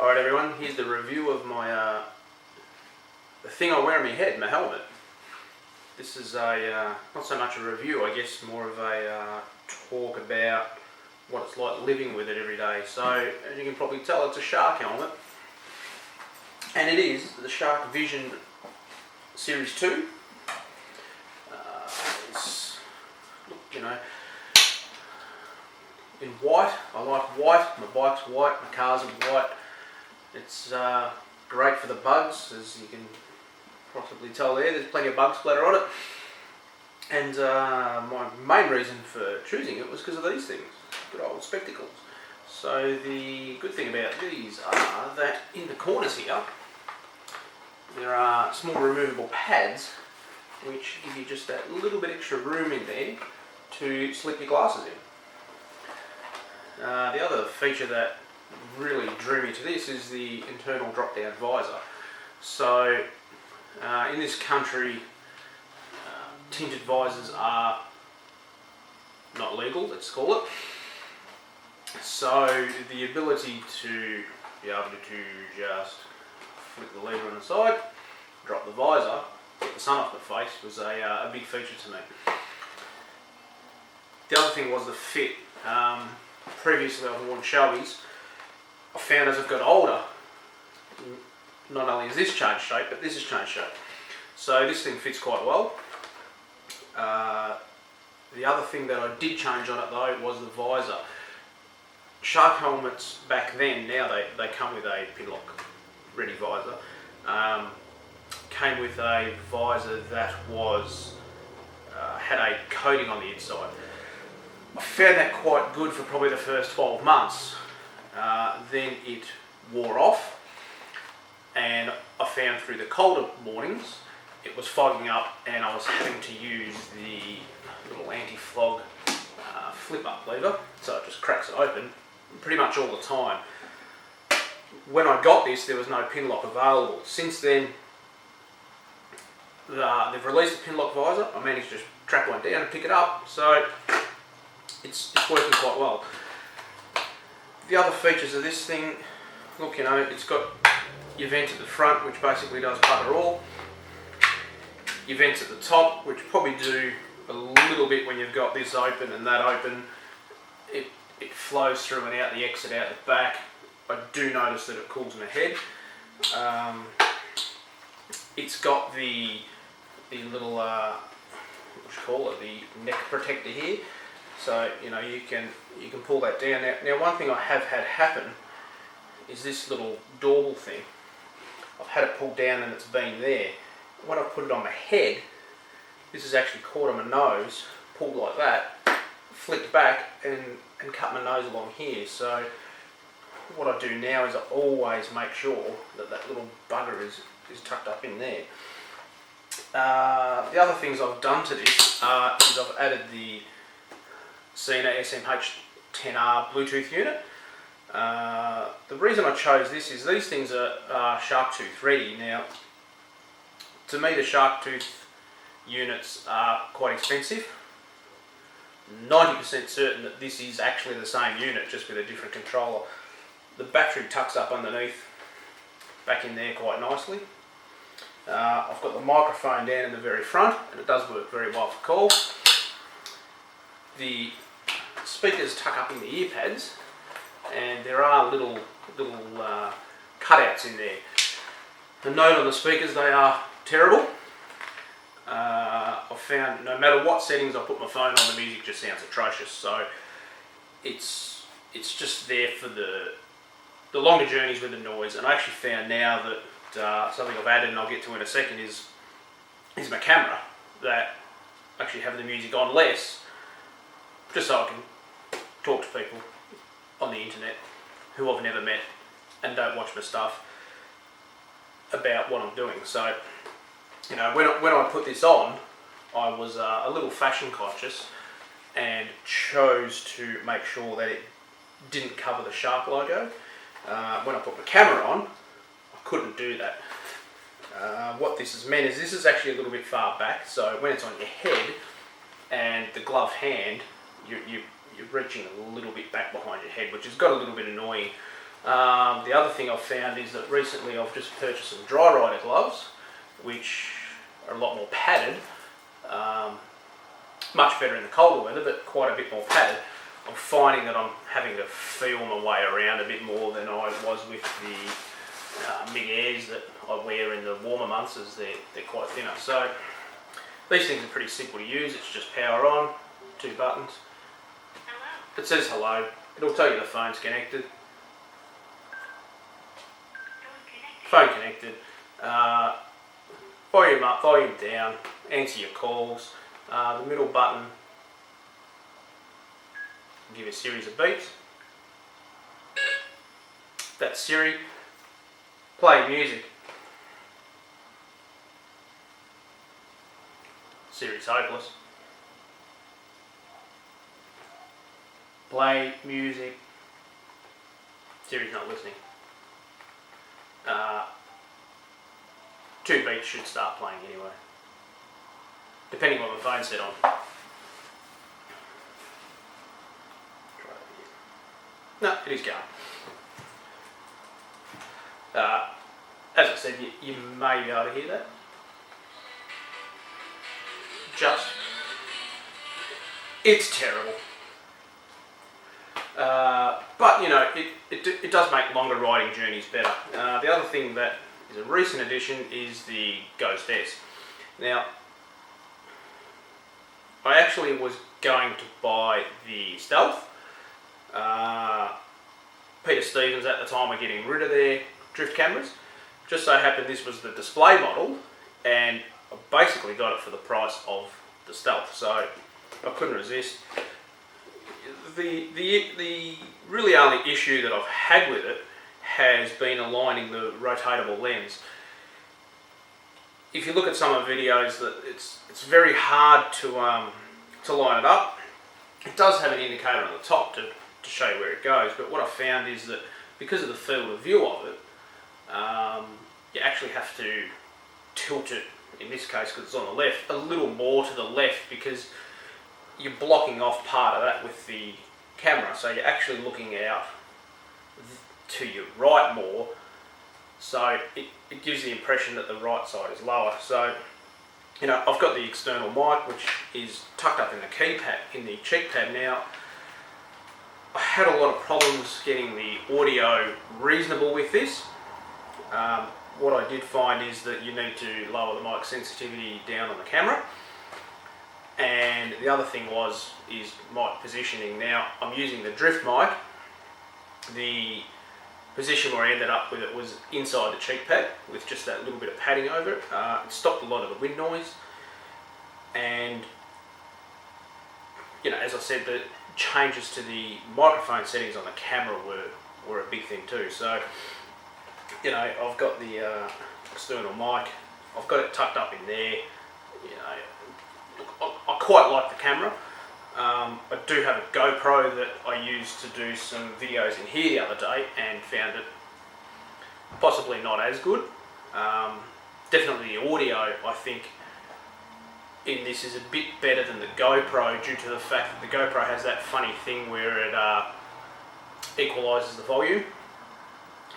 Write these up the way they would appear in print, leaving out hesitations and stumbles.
Alright everyone, here's the review of my the thing I wear on my head, my helmet. This is a not so much a review, I guess more of a talk about what it's like living with it every day. So as you can probably tell, it's a Shark helmet, and it is the Shark Vision Series 2. It's, you know, in white. I like white. My bike's white, my cars are white. It's great for the bugs, as you can possibly tell there. There's plenty of bug splatter on it. And my main reason for choosing it was because of these things, good old spectacles. So the good thing about these are that in the corners here, there are small removable pads which give you just that little bit extra room in there to slip your glasses in. The other feature that really drew me to this is the internal drop-down visor. So in this country, tinted visors are not legal, let's call it. So the ability to be able to just flick the lever on the side, drop the visor, get the sun off the face was a big feature to me. The other thing was the fit. Previously I've worn Shelby's. I found as I've got older, not only has this changed shape, but this has changed shape. So this thing fits quite well. The other thing that I did change on it though was the visor. Shark helmets back then, now they come with a pinlock ready visor. Came with a visor that was had a coating on the inside. I found that quite good for probably the first 12 months. Then it wore off, and I found through the colder mornings it was fogging up, and I was having to use the little anti-fog flip-up lever, so it just cracks it open pretty much all the time. When I got this, there was no pinlock available. Since then, they've released a pinlock visor. I managed to track one down and pick it up, so it's working quite well. The other features of this thing, look, you know, it's got your vent at the front, which basically does bugger all. Your vents at the top, which probably do a little bit when you've got this open and that open. It flows through and out the exit out the back. I do notice that it cools my head. It's got the little, what you call it, the neck protector here. So, you know, you can pull that down. Now one thing I have had happen is this little doorbell thing. I've had it pulled down and it's been there. When I put it on my head, this is actually caught on my nose, pulled like that, flicked back and cut my nose along here. So what I do now is I always make sure that that little bugger is tucked up in there. The other things I've done to this is I've added the Sena SMH10R Bluetooth unit. The reason I chose this is these things are shark tooth ready. Now, to me the shark tooth units are quite expensive. 90% certain that this is actually the same unit, just with a different controller. The battery tucks up underneath, back in there quite nicely. I've got the microphone down in the very front, and it does work very well for call. The speakers tuck up in the ear pads, and there are little cutouts in there. The note on the speakers, they are terrible. I've found no matter what settings I put my phone on, the music just sounds atrocious. So it's just there for the longer journeys with the noise. And I actually found now that something I've added, and I'll get to in a second, is my camera, that actually have the music on less, just so I can talk to people on the internet who I've never met and don't watch my stuff about what I'm doing. So, you know, when I put this on, I was a little fashion conscious and chose to make sure that it didn't cover the Shark logo. When I put my camera on, I couldn't do that. What this has meant is this is actually a little bit far back, so when it's on your head and the gloved hand, you're reaching a little bit back behind your head, which has got a little bit annoying. The other thing I've found is that recently I've just purchased some dry rider gloves, which are a lot more padded, much better in the colder weather, but quite a bit more padded. I'm finding that I'm having to feel my way around a bit more than I was with the MIG Airs that I wear in the warmer months, as they're quite thinner. So these things are pretty simple to use. It's just power on, 2 buttons. It says hello. It'll tell you the phone's connected. Phone connected. Volume up, volume down, answer your calls. The middle button will give you a series of beeps. That's Siri. Play music. Siri's hopeless. Play music. Siri's not listening. 2 beats should start playing anyway, depending on the phone set on. Try it again. No, it is going. As I said, you may be able to hear that. It's terrible. But you know, it does make longer riding journeys better. The other thing that is a recent addition is the Ghost S. Now, I actually was going to buy the Stealth. Peter Stevens at the time were getting rid of their drift cameras. Just so happened this was the display model, and I basically got it for the price of the Stealth, so I couldn't resist. The really only issue that I've had with it has been aligning the rotatable lens. If you look at some of the videos, that it's very hard to line it up. It does have an indicator on the top to show you where it goes, but what I found is that because of the field of view of it, you actually have to tilt it, in this case because it's on the left, a little more to the left, because you're blocking off part of that with the camera, so you're actually looking out to your right more, so it gives the impression that the right side is lower. So, you know, I've got the external mic, which is tucked up in the keypad, in the cheek pad. Now, I had a lot of problems getting the audio reasonable with this. What I did find is that you need to lower the mic sensitivity down on the camera. And the other thing is mic positioning. Now, I'm using the drift mic. The position where I ended up with it was inside the cheek pad with just that little bit of padding over it. It stopped a lot of the wind noise. And, you know, as I said, the changes to the microphone settings on the camera were a big thing too. So, you know, I've got the external mic. I've got it tucked up in there. You know, I quite like the camera. I do have a GoPro that I used to do some videos in here the other day and found it possibly not as good. Definitely the audio, I think, in this is a bit better than the GoPro, due to the fact that the GoPro has that funny thing where it equalises the volume.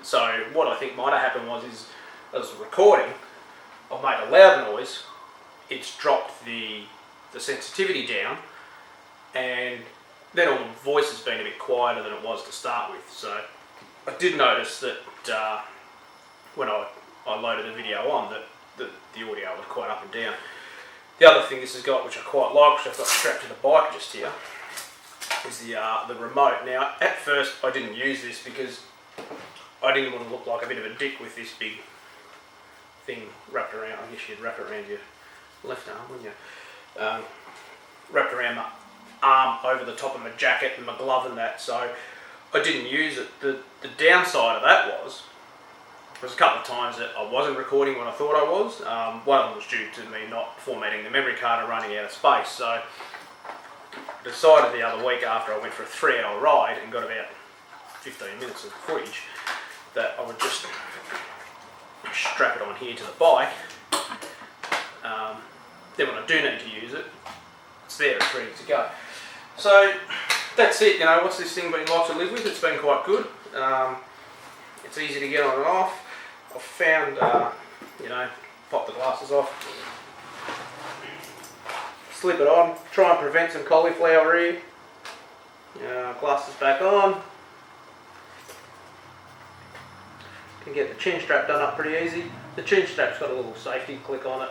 So what I think might have happened is as a recording, I've made a loud noise, it's dropped the sensitivity down, and then all the voice has been a bit quieter than it was to start with. So I did notice that when I loaded the video on, that the audio was quite up and down. The other thing this has got, which I quite like, which I've got strapped to the bike just here, is the remote. Now, at first I didn't use this because I didn't want to look like a bit of a dick with this big thing wrapped around. I guess you'd wrap it around your left arm, wouldn't you? Wrapped around my arm over the top of my jacket and my glove and that, so I didn't use it. The downside of that was a couple of times that I wasn't recording when I thought I was. One of them was due to me not formatting the memory card and running out of space. So I decided the other week, after I went for a 3-hour ride and got about 15 minutes of footage, that I would just strap it on here to the bike. Then when I do need to use it, it's there, it's ready to go. So that's it. You know, what's this thing been like to live with? It's been quite good. It's easy to get on and off. I've found, you know, pop the glasses off, slip it on, try and prevent some cauliflower ear. Glasses back on. Can get the chin strap done up pretty easy. The chin strap's got a little safety click on it.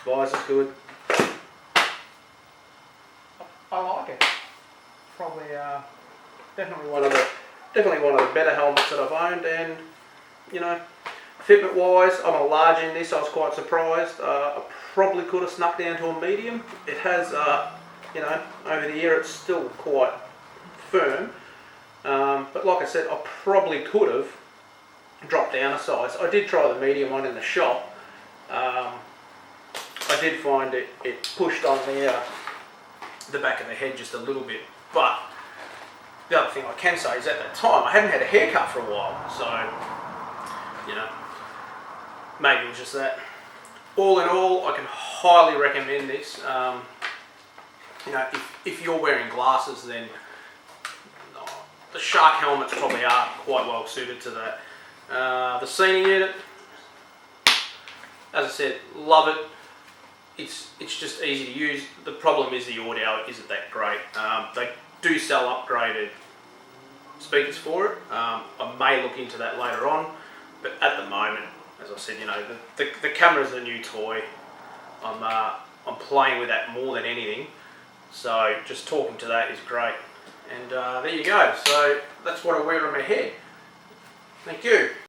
Visor's good. I like it. Probably definitely one of the better helmets that I've owned, and you know, fitment wise, I'm a large in this. I was quite surprised. I probably could have snuck down to a medium. It has, you know, over the year it's still quite firm. But like I said, I probably could have dropped down a size. I did try the medium one in the shop. I did find it pushed on the back of the head just a little bit. But the other thing I can say is at that time I hadn't had a haircut for a while, so you know, maybe it was just that. All in all, I can highly recommend this. You know, if you're wearing glasses, then the shark helmets probably are quite well suited to that. The Sena unit, as I said, love it. It's just easy to use. The problem is the audio isn't that great. They do sell upgraded speakers for it. I may look into that later on, but at the moment, as I said, you know, the camera's a new toy. I'm playing with that more than anything. So just talking to that is great. And there you go. So that's what I wear on my head. Thank you.